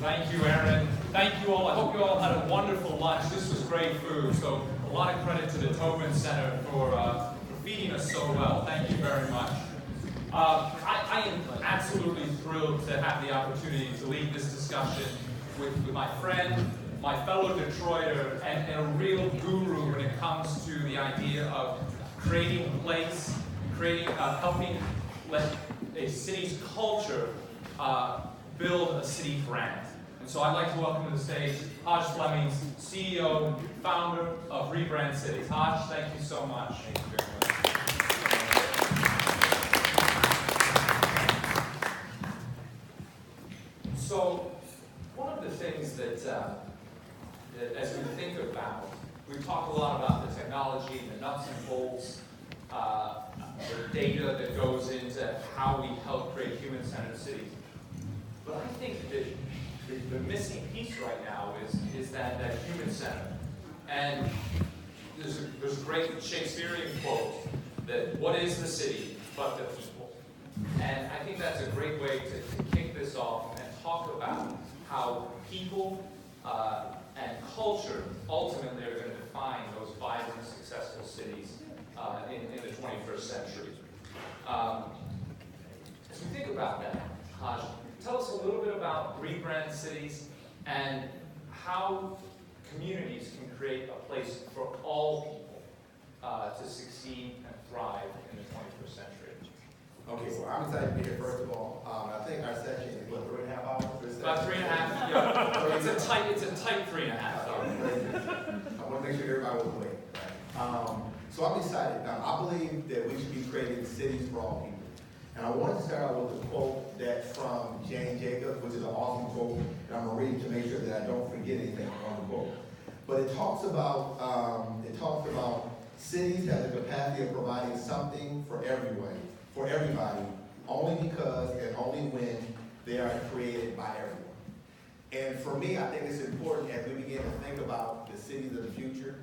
Thank you, Aaron. Thank you all. I hope you all had a wonderful lunch. This was great food, so a lot of credit to the Tobin Center for feeding us so well. Thank you very much. I am absolutely thrilled to have the opportunity to lead this discussion with my friend, my fellow Detroiter, and a real guru when it comes to the idea of creating a place, helping let a city's culture build a city brand. And so I'd like to welcome to the stage Hajj Flemings, CEO, founder of Rebrand Cities. Hajj, thank you so much. Thank you very much. So one of the things that as we think about, we talk a lot about the technology, the nuts and bolts, the data that goes into how we help create human-centered cities. But I think that the missing piece right now is that human center. And there's a great Shakespearean quote that what is the city but the people? And I think that's a great way to kick this off and talk about how people and culture ultimately are going to define those vibrant, successful cities in the 21st century. As we think about that, Hajj, tell us a little bit about Rebrand Cities and how communities can create a place for all people to succeed and thrive in the 21st century. Okay, well, I'm excited to be here, first of all. I think our session is, what, 3.5 hours? About 3.5, yeah. It's a tight 3.5. I want to make sure everybody was awake. So I'm excited. I believe that we should be creating cities for all people. And I wanted to start out with a quote that's from Jane Jacobs, which is an awesome quote, and I'm going to read it to make sure that I don't forget anything on the quote. But it talks about cities have the capacity of providing something for everybody, only because and only when they are created by everyone. And for me, I think it's important as we begin to think about the cities of the future,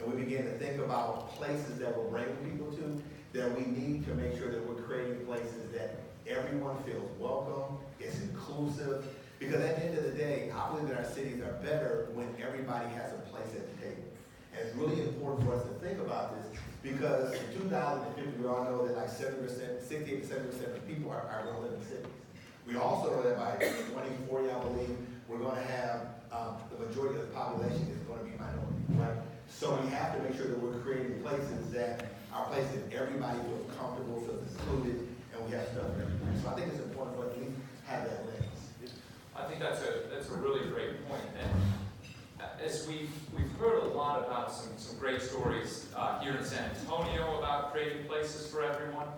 and we begin to think about places that we're bringing people to, that we need to make sure that we're creating places that everyone feels welcome, it's inclusive, because at the end of the day, I believe that our cities are better when everybody has a place at the table. And it's really important for us to think about this, because in 2050, we all know that like 68 to 70% of people are going to live in cities. We also know that by 2040, I believe, we're going to have the majority of the population is going to be minority, right? So we have to make sure that we're creating places that are places that everybody feels comfortable, feels included, and we have stuff for everybody. So I think it's important for us to have that lens. I think that's a really great point. And as we've heard a lot about some great stories here in San Antonio about creating places for everyone.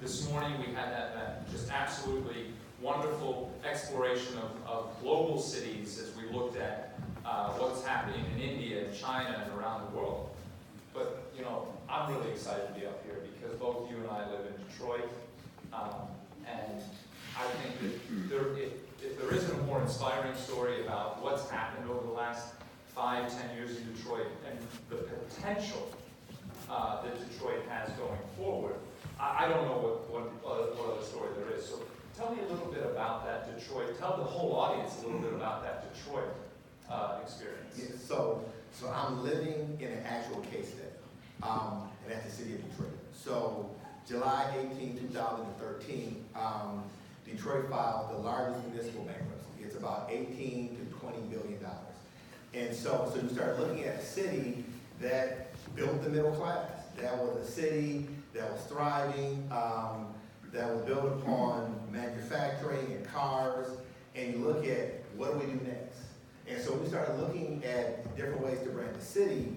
This morning we had that just absolutely wonderful exploration of global cities as we looked at what's happening in India and China and around the world. But, you know, I'm really excited to be up here because both you and I live in Detroit. And I think that if there isn't a more inspiring story about what's happened over the last 5-10 years in Detroit and the potential that Detroit has going forward, I don't know what other story there is. So tell me a little bit about that Detroit. Tell the whole audience a little bit about that Detroit experience. Yeah, so I'm living in an actual case study, and that's the city of Detroit. So July 18, 2013, Detroit filed the largest municipal bankruptcy. It's about $18 to $20 billion. And so you start looking at a city that built the middle class. That was a city that was thriving, that was built upon manufacturing and cars. And you look at what do we do next? And so we started looking at different ways to brand the city.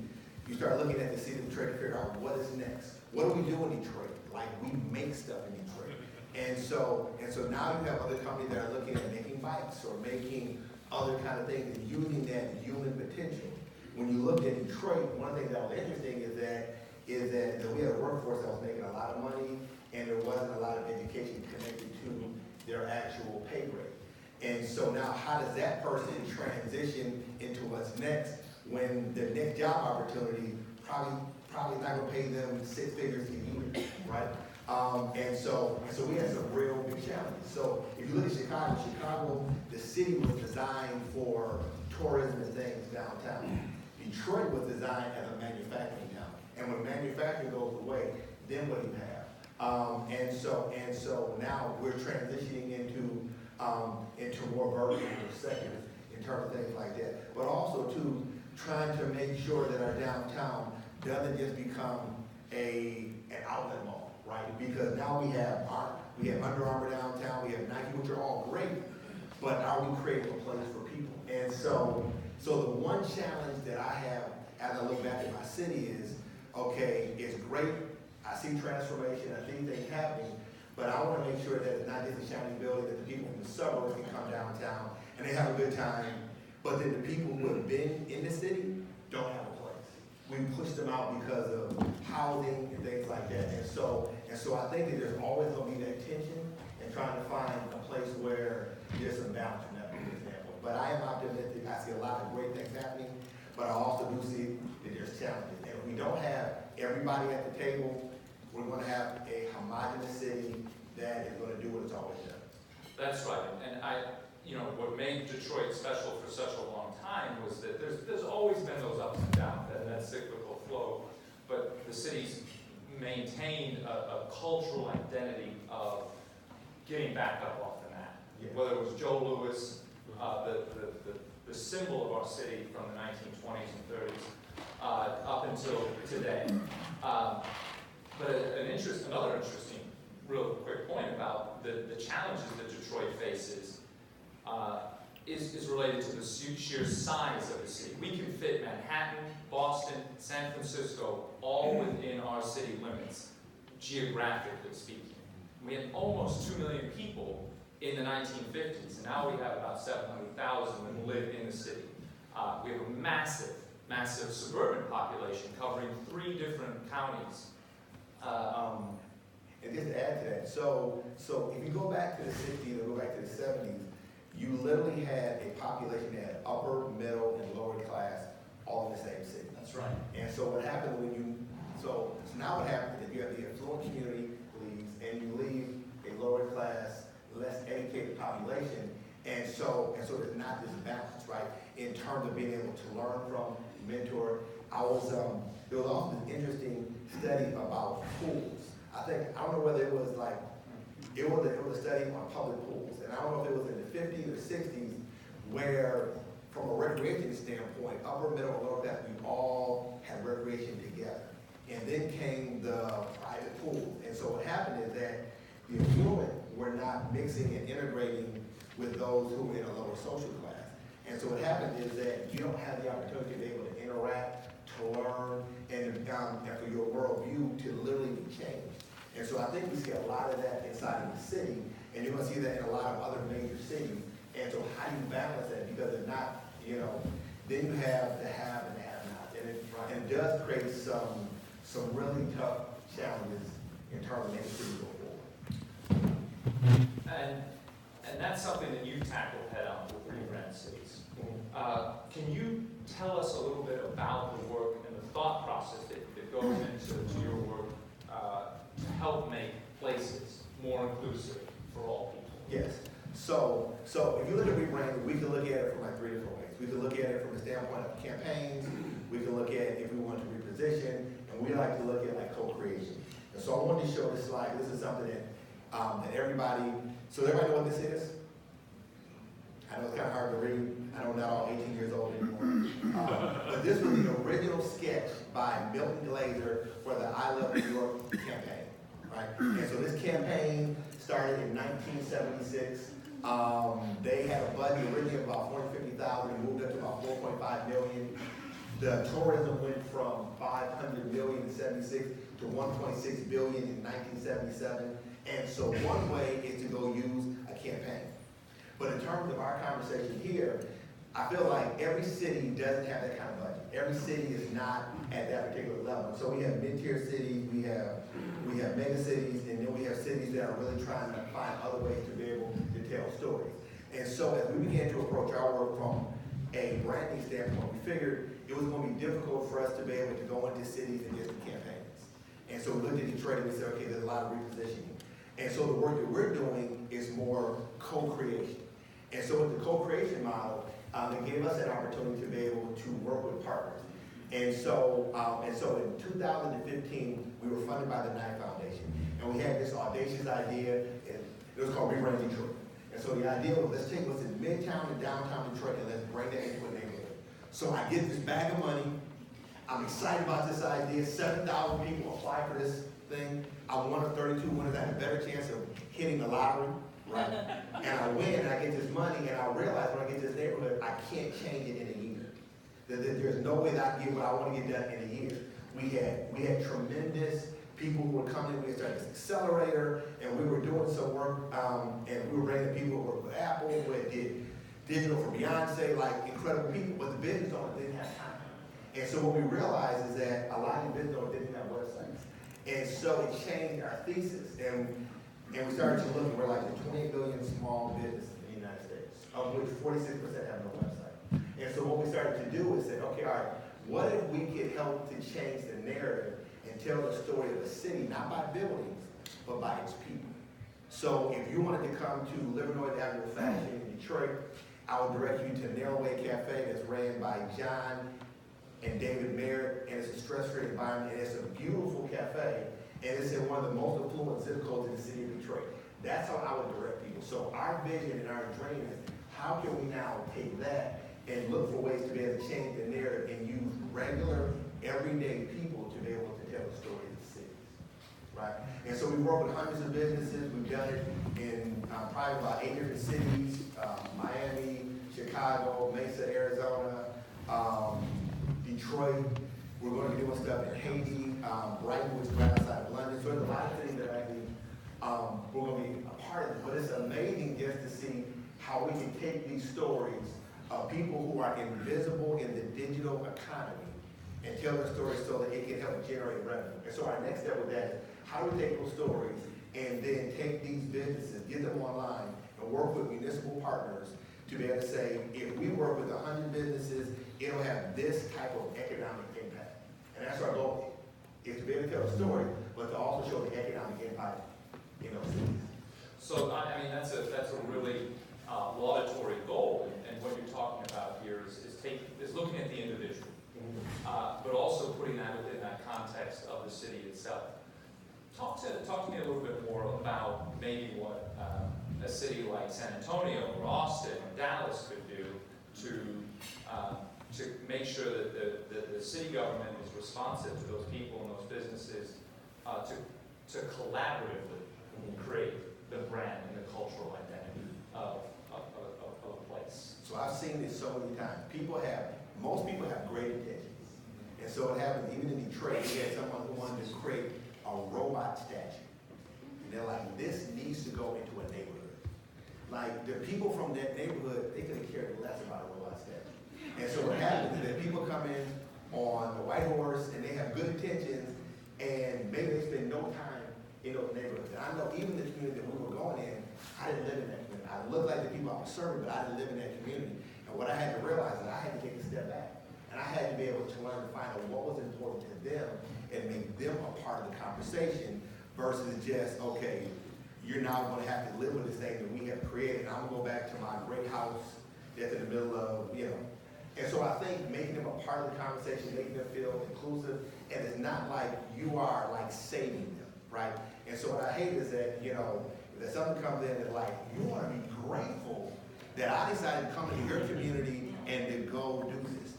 You start looking at the city of Detroit to figure out what is next. What do we do in Detroit? Like, we make stuff in Detroit. And so now you have other companies that are looking at making bikes or making other kind of things and using that human potential. When you look at Detroit, one thing that was interesting is that we had a workforce that was making a lot of money and there wasn't a lot of education connected to their actual pay grade. And so now how does that person transition into what's next when the next job opportunity probably not going to pay them 6 figures a year, right? And so we had some real big challenges. So if you look at Chicago, the city was designed for tourism and things downtown. Detroit was designed as a manufacturing town. And when manufacturing goes away, then what do you have? And so now we're transitioning into more vertical sectors in terms of things like that. But also too, trying to make sure that our downtown doesn't just become an outlet mall, right? Because now we have Under Armour downtown, we have Nike, which are all great, but are we creating a place for people? And so the one challenge that I have as I look back at my city is, okay, it's great, I see transformation, I see things happening, but I want to make sure that it's not just a shiny building, that the people from the suburbs can come downtown and they have a good time, but then the people who have been in the city don't have a place. We push them out because of housing and things like that. And so I think that there's always going to be that tension and trying to find a place where there's some balance from that, for example. But I am optimistic. I see a lot of great things happening, but I also do see that there's challenges. And if we don't have everybody at the table, we're going to have a homogenous city that is going to do what it's always done. That's right, and what made Detroit special for such a long time was that there's always been those ups and downs, that cyclical flow, but the city's maintained a cultural identity of getting back up off the mat. Yeah. Whether it was Joe Louis, the symbol of our city from the 1920s and 30s, up until today. But another interesting, real quick point about the challenges that Detroit faces is related to the sheer size of the city. We can fit Manhattan, Boston, San Francisco, all within our city limits, geographically speaking. We had almost 2 million people in the 1950s, and now we have about 700,000 that live in the city. We have a massive suburban population covering 3 different counties. And just to add to that, so if you go back to the 60s or go back to the 70s, you literally had a population that had upper, middle, and lower class all in the same city. That's right. And so what happened so now what happens is you have the affluent community leaves, and you leave a lower class, less educated population, and so there's not this balance, right, in terms of being able to learn from, mentor. There was also an interesting study about pools. I don't know whether it was a study on public pools, and I don't know if it was in the 50s or 60s, where from a recreation standpoint, upper, middle, and lower class, we all had recreation together. And then came the private pools. And so what happened is that the affluent were not mixing and integrating with those who were in a lower social class. And so what happened is that you don't have the opportunity to be able to interact, to learn, and for your worldview to literally be changed. And so I think we see a lot of that inside of the city, and you're going to see that in a lot of other major cities. And so how do you balance that? Because if not, then you have the have and the have-not. And it does create some really tough challenges in terms of making cities go forward. And that's something that you tackled head on with Rebrand Cities. Can you tell us a little bit about the work and the thought process that goes into your work to help make places more inclusive for all people? Yes. So if you look at Rebrand, we can look at it from like 3 different ways. We can look at it from the standpoint of campaigns. We can look at if we want to reposition, and we like to look at like co-creation. And so I wanted to show this slide. This is something that everybody. So everybody know what this is? I know it's kind of hard to read. I know not all 18 years old anymore. But this was the original sketch by Milton Glaser for the I Love New York campaign, right? And so this campaign started in 1976. They had a budget originally of about $450,000 and moved up to about $4.5 million. The tourism went from $500 million in '76 to $1.6 billion in 1977. And so one way is to go use a campaign. But in terms of our conversation here, I feel like every city doesn't have that kind of budget. Every city is not at that particular level. So we have mid-tier cities, we have mega cities, and then we have cities that are really trying to find other ways to be able to tell stories. And so as we began to approach our work from a branding standpoint, we figured it was going to be difficult for us to be able to go into cities and just do campaigns. And so we looked at Detroit and we said, okay, there's a lot of repositioning. And so the work that we're doing is more co-creation. model, it gave us an opportunity to be able to work with partners. And so in 2015, we were funded by the Knight Foundation, and we had this audacious idea, and it was called Rebrand Detroit. And so the idea was, let's take what's in Midtown and downtown Detroit, and let's bring that into a neighborhood. So I get this bag of money. I'm excited about this idea. 7,000 people apply for this thing. I'm one of 32 winners. I had a better chance of hitting the lottery, right? And I win, and I get this money, and I realize when I get to this neighborhood, I can't change it in a year. There's no way that I can get what I want to get done in a year. We had tremendous people who were coming. We had started this accelerator, and we were doing some work, and we were bringing people who worked with Apple, who did digital for Beyonce, like incredible people, but the business owners didn't have time. And so what we realized is that a lot of business owners didn't have websites. And so it changed our thesis, and we started to look, and we're like the 28 billion small businesses in the United States, of which 46% have no website. And so what we started to do is say, okay, all right, what if we could help to change the narrative and tell the story of a city, not by buildings, but by its people. So if you wanted to come to Livernois Avenue Fashion in Detroit, I would direct you to Narrowway Cafe that's ran by John and David Merritt, and it's a stress-free environment, and it's a beautiful cafe, and it's in one of the most affluent zip codes in the city of Detroit. That's how I would direct people. So our vision and our dream is, how can we now take that and look for ways to be able to change the narrative and use regular, everyday people to be able to tell the story of the cities, right? And so we work with hundreds of businesses. We've done it in probably about 8 different cities, Miami, Chicago, Mesa, Arizona, Detroit. We're going to be doing stuff in Haiti, Brighton, which is right outside of London. So there's a lot of things that actually we're going to be a part of. But it's amazing just to see how we can take these stories of people who are invisible in the digital economy and tell their stories so that it can help generate revenue. And so our next step with that is, how do we take those stories and then take these businesses, get them online, and work with municipal partners to be able to say, if we work with 100 businesses, it'll have this type of economic impact. And that's our goal, is to be able to tell a story, but to also show the economic impact in those cities. So, I mean, that's a really laudatory goal, and what you're talking about here is looking at the individual, but also putting that within that context of the city itself. Talk to me a little bit more about maybe what a city like San Antonio or Austin or Dallas could do to make sure that the city government is responsive to those people and those businesses to collaboratively create the brand and the cultural identity of a place. So I've seen this so many times. Most people have great intentions. And so it happens, even in Detroit, we had someone who wanted to create a robot statue. And they're like, this needs to go into a neighborhood. Like, the people from that neighborhood, they could have cared less about a robot statue. And so what happens is that people come in on a white horse and they have good intentions, and maybe they spend no time in those neighborhoods. And I know even the community that we were going in, I didn't live in that community. I looked like the people I was serving, but I didn't live in that community. And what I had to realize is I had to take a step back. And I had to be able to learn to find out what was important to them and make them a part of the conversation versus just, okay, you're now going to have to live with this thing that we have created. I'm going to go back to my great house that's in the middle of, And so I think making them a part of the conversation, making them feel inclusive, and it's not like you are like saving them, right? And so what I hate is that, that something comes in and like, you want to be grateful that I decided to come into your community and to go do this.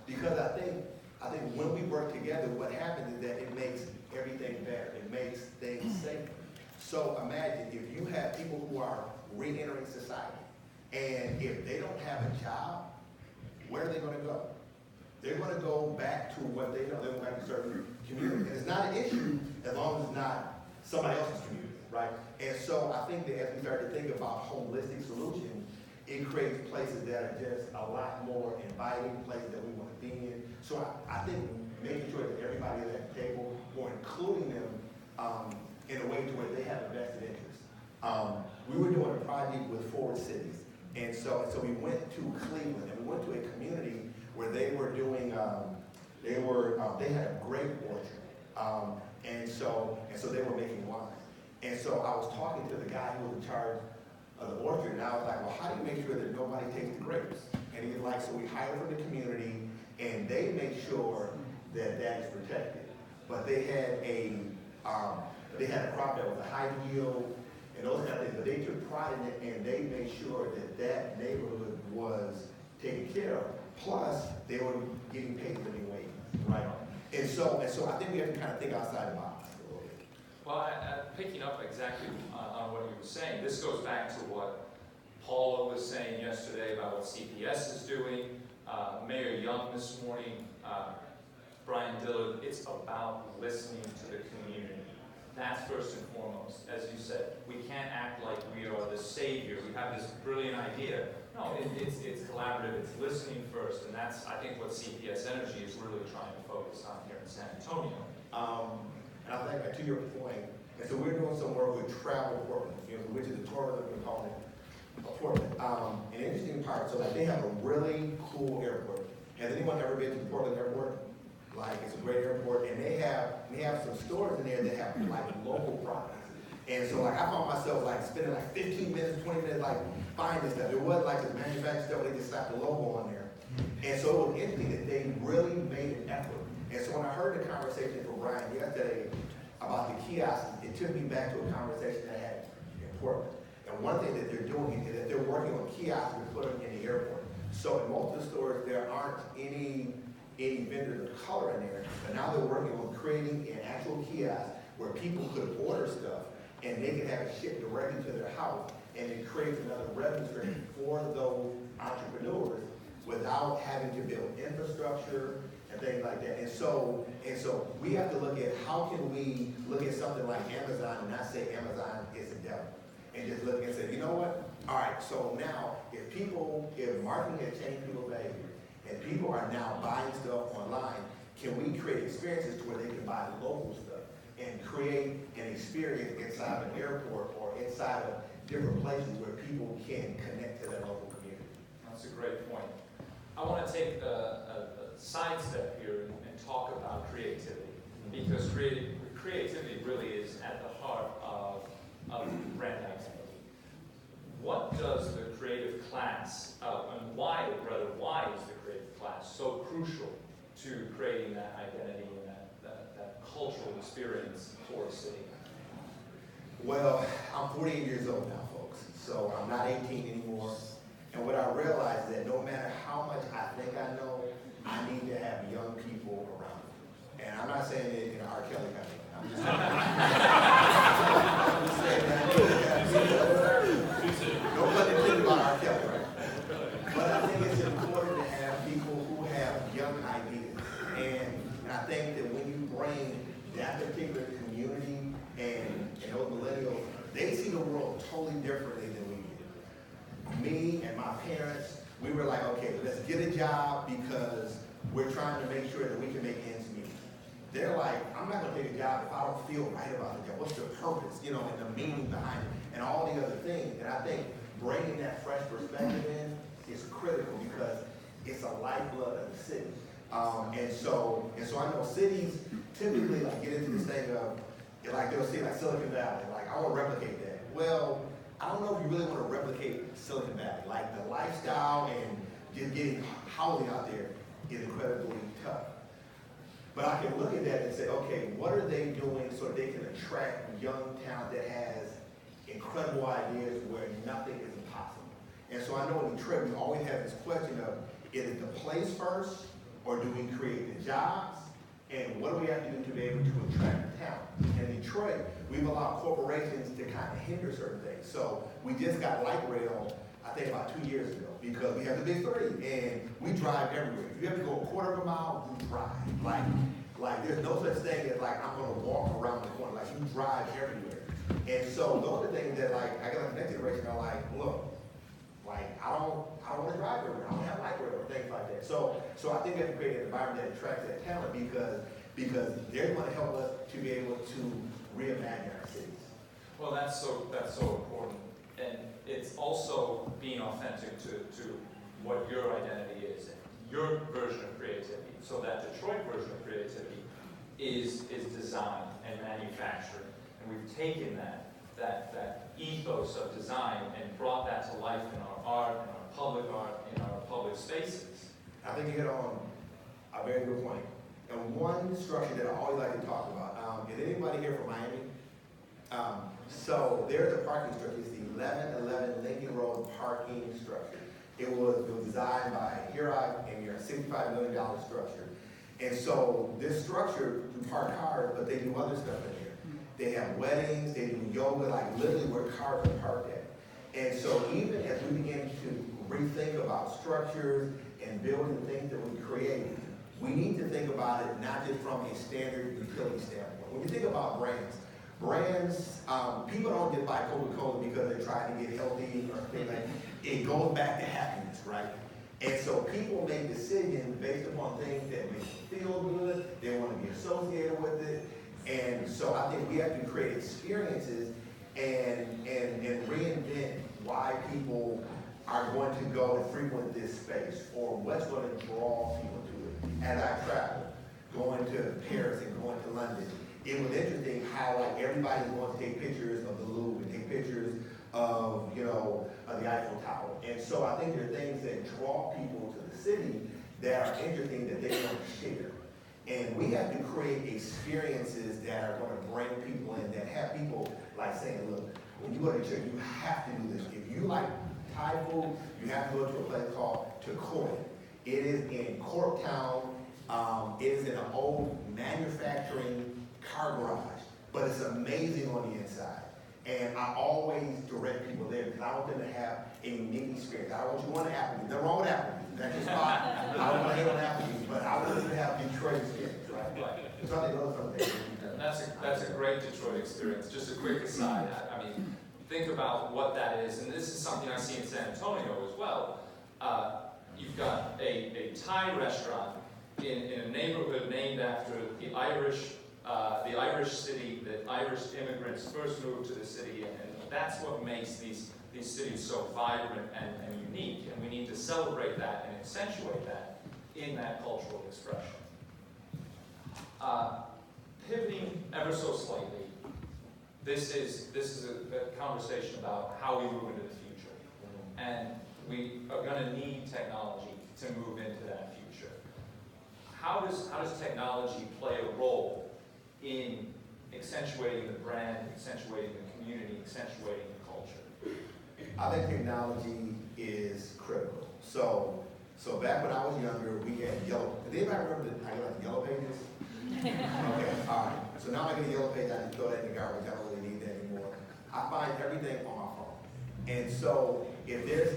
Because I think when we work together, what happens is that it makes everything better. It makes things safer. So imagine if you have people who are re-entering society, and if they don't have a job, where are they going to go? They're going to go back to what they know. They're going back to certain community. And it's not an issue as long as it's not somebody else's community, right? And so I think that as we start to think about holistic solutions, it creates places that are just a lot more inviting, places that we want to be in. So I think making sure that everybody is at the table, or including them in a way to where they have a vested interest. We were doing a project with 4 cities. And so we went to Cleveland, and we went to a community where they were doing, they had a grape orchard. And so they were making wine. And so I was talking to the guy who was in charge of the orchard. And I was like, well, how do you make sure that nobody takes the grapes? And he's like, so we hire from the community, and they make sure that that is protected. But they had a crop that was a high yield and those kind of things, but they took pride in it, and they made sure that that neighborhood was taken care of. Plus, they were getting paid living wage, right? And so I think we have to kind of think outside the box a little bit. Well, picking up exactly on what you were saying, this goes back to what Paula was saying yesterday about what CPS is doing, Mayor Young this morning, Brian Dillard. It's about listening to the community. That's first and foremost. As you said, we can't act like we are the savior. We have this brilliant idea. No, it's collaborative. It's listening first, and that's, I think, what CPS Energy is really trying to focus on here in San Antonio. And I think to your point, and so we're doing some work with Travel Portland, which is the tourism component of Portland. An interesting part, so like they have a really cool airport. Has anyone ever been to the Portland airport? Like, it's a great airport, and they have some stores in there that have like local products. And so like I found myself like spending like 15 minutes, 20 minutes like buying this stuff. It wasn't like this manufactured stuff where they just slapped the logo on there. And so it was interesting that they really made an effort. And so when I heard the conversation from Brian yesterday about the kiosks, it took me back to a conversation that I had in Portland. And one thing that they're doing is that they're working on kiosks to put them in the airport. So in most of the stores, there aren't any vendors of color in there, but now they're working on creating an actual kiosk where people could order stuff and they could have it shipped directly to their house, and it creates another revenue stream for those entrepreneurs without having to build infrastructure and things like that. And so we have to look at how can we look at something like Amazon and not say Amazon is the devil, and just look and say, you know what? All right, so now if marketing has changed people's behavior, and people are now buying stuff online, can we create experiences to where they can buy local stuff and create an experience inside of an airport or inside of different places where people can connect to their local community? That's a great point. I want to take a sidestep here and talk about creativity, because creativity really is at the heart of brand identity. What does the creative class, and why is the creative class so crucial to creating that identity and that cultural experience for a city? Well, I'm 48 years old now, folks, so I'm not 18 anymore. And what I realized is that no matter how much I think I know, I need to have young people around me. And I'm not saying it in an R. Kelly kind of way. I'm just saying that I need to have people. No pun intended about R. Kelly, right? But I think it's important to have people who have young ideas. And I think that when you bring that particular community and those millennials, they see the world totally differently than we do. Me and my parents, we were like, okay, let's get a job because we're trying to make sure that we can make ends meet. They're like, I'm not gonna take a job if I don't feel right about the job. What's the purpose, and the meaning behind it, and all the other things. And I think bringing that fresh perspective in is critical because it's a lifeblood of the city. And so I know cities typically like get into this thing of, like they'll say like Silicon Valley, like I want to replicate that. Well, I don't know if you really want to replicate Silicon Valley. Like the lifestyle and just getting housing out there is incredibly tough. But I can look at that and say, okay, what are they doing so they can attract young talent that has incredible ideas where nothing is impossible? And so I know in Detroit we always have this question of, is it the place first, or do we create the jobs? And what do we have to do to be able to attract talent? In Detroit, we've allowed corporations to kind of hinder certain things. So we just got light rail, I think about 2 years ago, because we have the big three, and we drive everywhere. If you have to go a quarter of a mile, you drive. Like there's no such thing as like, I'm gonna walk around the corner. Like you drive everywhere. And so those are things that like, I got like the next generation are like, look, like I don't want to drive everywhere. I don't have light rail or things like that. So I think we have to create an environment that attracts that talent because they're going to help us to be able to reimagine our cities. Well, that's so important, and it's also being authentic to what your identity is and your version of creativity. So that Detroit version of creativity is design and manufacturing, and we've taken that that ethos of design and brought that to life in our art, in our public spaces. I think you hit on a very good point. And one structure that I always like to talk about, is anybody here from Miami? So there's a parking structure. It's the 1111 Lincoln Road parking structure. It was designed by Hurok and a $65 million structure. And so this structure, you park cars, but they do other stuff in here. They have weddings, they do yoga, like literally where cars are parked at. And so even as we begin to rethink about structures and building things that we create, we need to think about it not just from a standard utility standpoint. When you think about brands, people don't just buy Coca-Cola because they're trying to get healthy or things like that. It goes back to happiness, right? And so people make decisions based upon things that make them feel good, they want to be associated with it. And so I think we have to create experiences and reinvent why people are going to go and frequent this space, or what's going to draw people to it. As I travel, going to Paris and going to London, it was interesting how like everybody's going to take pictures of the Louvre and take pictures of, of the Eiffel Tower. And so I think there are things that draw people to the city that are interesting that they want to share. And we have to create experiences that are going to bring people in, that have people like saying, look, when you go to church, you have to do this. If you like Thai food, you have to go to a place called Takoi. It is in Corktown. It is in an old manufacturing car garage, but it's amazing on the inside. And I always direct people there because I want them to have a unique experience. I don't want you going to Applebee's. Nothing wrong with Applebee's. That's just fine. I don't want to hate on Applebee's, but I want them to have Detroit experience, right? So I think those are some things. That's a great Detroit experience. Just a quick aside. I mean, think about what that is, and this is something I see in San Antonio as well. You've got a Thai restaurant in a neighborhood named after the Irish city that Irish immigrants first moved to the city, and that's what makes these cities so vibrant and unique, and we need to celebrate that and accentuate that in that cultural expression. Pivoting ever so slightly, this is a conversation about how we move into the future, and we are going to need technology to move into that future. How does technology play a role in accentuating the brand, accentuating the community, accentuating the culture? I think technology is critical. So back when I was younger, we had yellow. Did anybody remember how you like the yellow pages? Okay, all right. So now I get a yellow page, I can throw that in the garbage. I don't really need that anymore. I find everything on my phone. And so this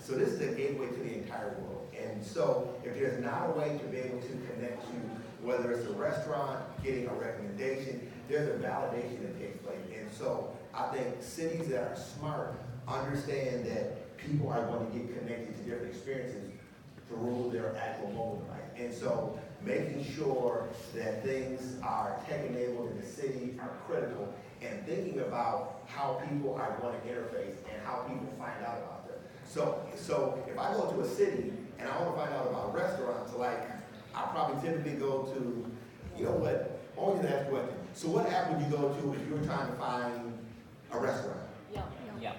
is a gateway to the entire world. And so if there's not a way to be able to connect to, whether it's a restaurant, getting a recommendation, there's a validation that takes place. And so I think cities that are smart understand that people are going to get connected to different experiences through their actual mobile device. And so making sure that things are tech-enabled in the city are critical, and thinking about how people are going to interface and how people find out about them. So if I go to a city and I want to find out about restaurants, like I probably typically go to, you know what, I want you to ask a question. So what app would you go to if you were trying to find a restaurant?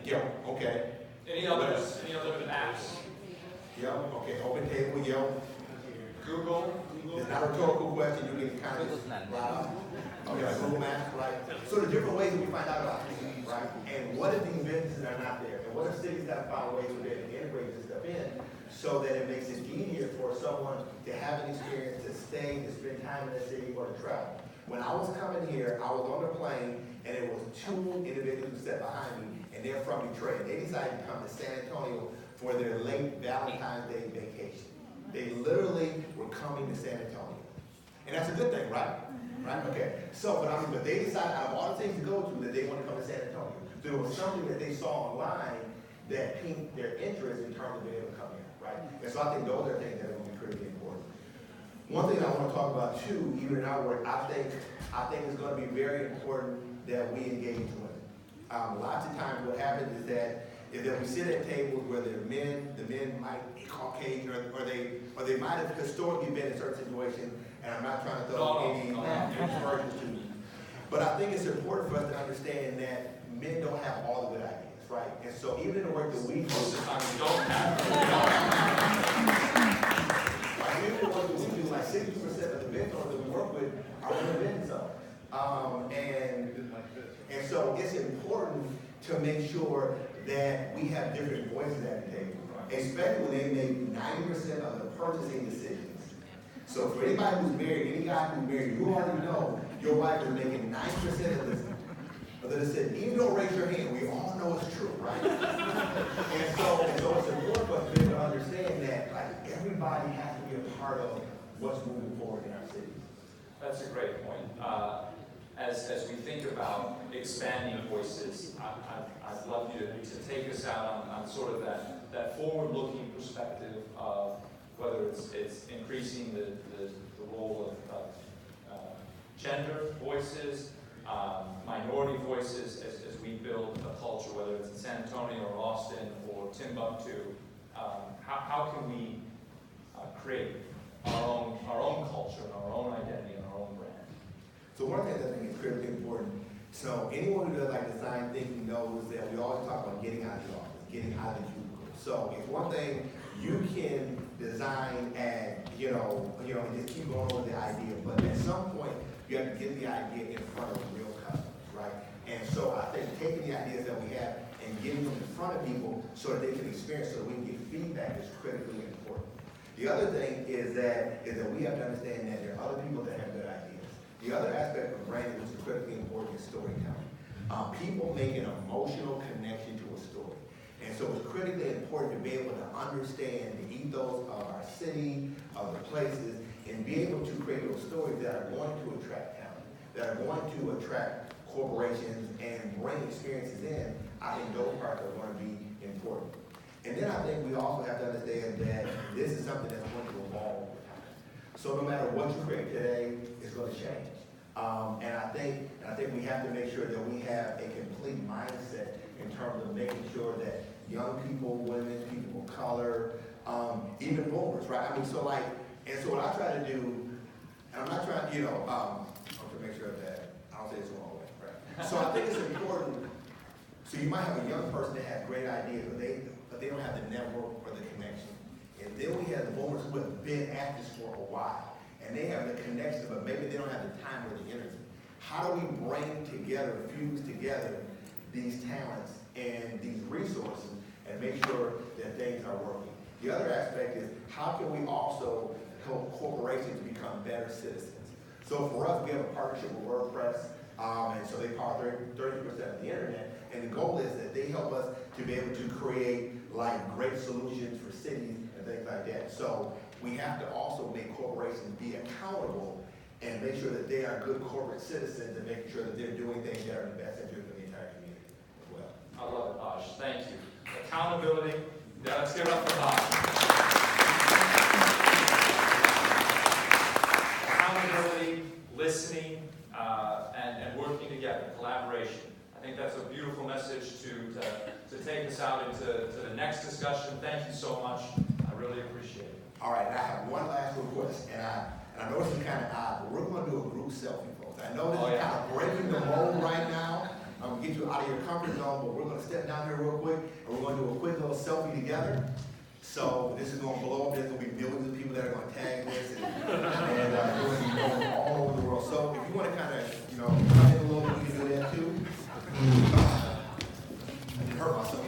Yelp, okay. Any other apps? Yelp, okay. Open Table, Yelp. Google. It's not a rhetorical question, you can kind of just okay, like Google Maps, right? So the different ways we find out about things, right? And what if these businesses are not there? And what if cities have found ways where they can integrate this stuff in so that it makes it easier for someone to have an experience, to stay, to spend time in the city, or to travel? When I was coming here, I was on a plane, and it was two individuals who sat behind me, and they're from Detroit. They decided to come to San Antonio for their late Valentine's Day vacation. They literally were coming to San Antonio. And that's a good thing, right? Right? Okay. So, but they decided out of all the things to go to that they want to come to San Antonio. There was something that they saw online that piqued their interest in terms of being able to come here, right? And so I think those are things that are going to be critically important. One thing I want to talk about too, even in our work, I think it's going to be very important that we engage women. Lots of times what happens is that we sit at tables where the men might be Caucasian, or they might have historically been in certain situations, and I'm not trying to throw any aspersions to them. But I think it's important for us to understand that men don't have all the good ideas, right? And so even in the work that we do, Most of the time we don't have. like even in the work that we do, like 60% of the business owners that we work with are women business owners. And so it's important to make sure that we have different voices at the table, especially when they make 90% of the purchasing decisions. So for anybody who's married, any guy who's married, you already know your wife is making 90% of the decision. Even don't raise your hand, we all know it's true, right? and so it's important for us to be able to understand that like everybody has to be a part of what's moving forward in our cities. That's a great point. As we think about expanding voices, I'd love you to take us out on sort of that forward-looking perspective of whether it's increasing the role of gender voices, minority voices as we build a culture, whether it's in San Antonio or Austin or Timbuktu. How can we create our own culture, and our own identity, and our own brand? So one thing that I think is critically important, so anyone who does like design thinking knows that we always talk about getting out of the office, getting out of the cubicle. So it's one thing you can design and, and just keep going over the idea, but at some point you have to get the idea in front of real customers, right? And so I think taking the ideas that we have and getting them in front of people so that they can experience, so that we can get feedback is critically important. The other thing is that we have to understand that there are other people that have good ideas. The other aspect of branding, which is critically important, is storytelling. People make an emotional connection to a story. And so it's critically important to be able to understand the ethos of our city, of the places, and be able to create those stories that are going to attract talent, that are going to attract corporations and bring experiences in. I think those parts are going to be important. And then I think we also have to understand that this is something that's going to evolve over time. So no matter what you create today, it's going to change. And I think we have to make sure that we have a complete mindset in terms of making sure that young people, women, people of color, even boomers, right? I mean, so what I try to do, and I'm not trying, I want to make sure that I don't say this the wrong way, right? So I think it's important. So you might have a young person that has great ideas, but they don't have the network or the connection. And then we have the boomers who have been at this for a while, and they have the connection, but maybe they don't have the time or the energy. How do we bring together, fuse together these talents and these resources and make sure that things are working? The other aspect is how can we also help corporations become better citizens? So for us, we have a partnership with WordPress, and so they power 30% of the internet. And the goal is that they help us to be able to create like great solutions for cities and things like that. So we have to also make corporations be accountable and make sure that they are good corporate citizens and making sure that they're doing things that are in the best interest of the entire community as well. I love it, Hajj. Thank you. Accountability. Yeah, let's give it up for Hajj. Accountability, listening, and working together, collaboration. I think that's a beautiful message to take us out into the next discussion. Thank you so much. I really appreciate it. All right, and I have one last request, and I know this is kind of odd, but we're going to do a group selfie, folks. I know this is kind of breaking the mold right now. I'm going to get you out of your comfort zone, but we're going to step down here real quick, and we're going to do a quick little selfie together. So this is going to blow up. There's going to be millions of people that are going to tag this, and it's going to be going all over the world. So if you want to kind of, come in a little bit, you can do that too. I hurt myself.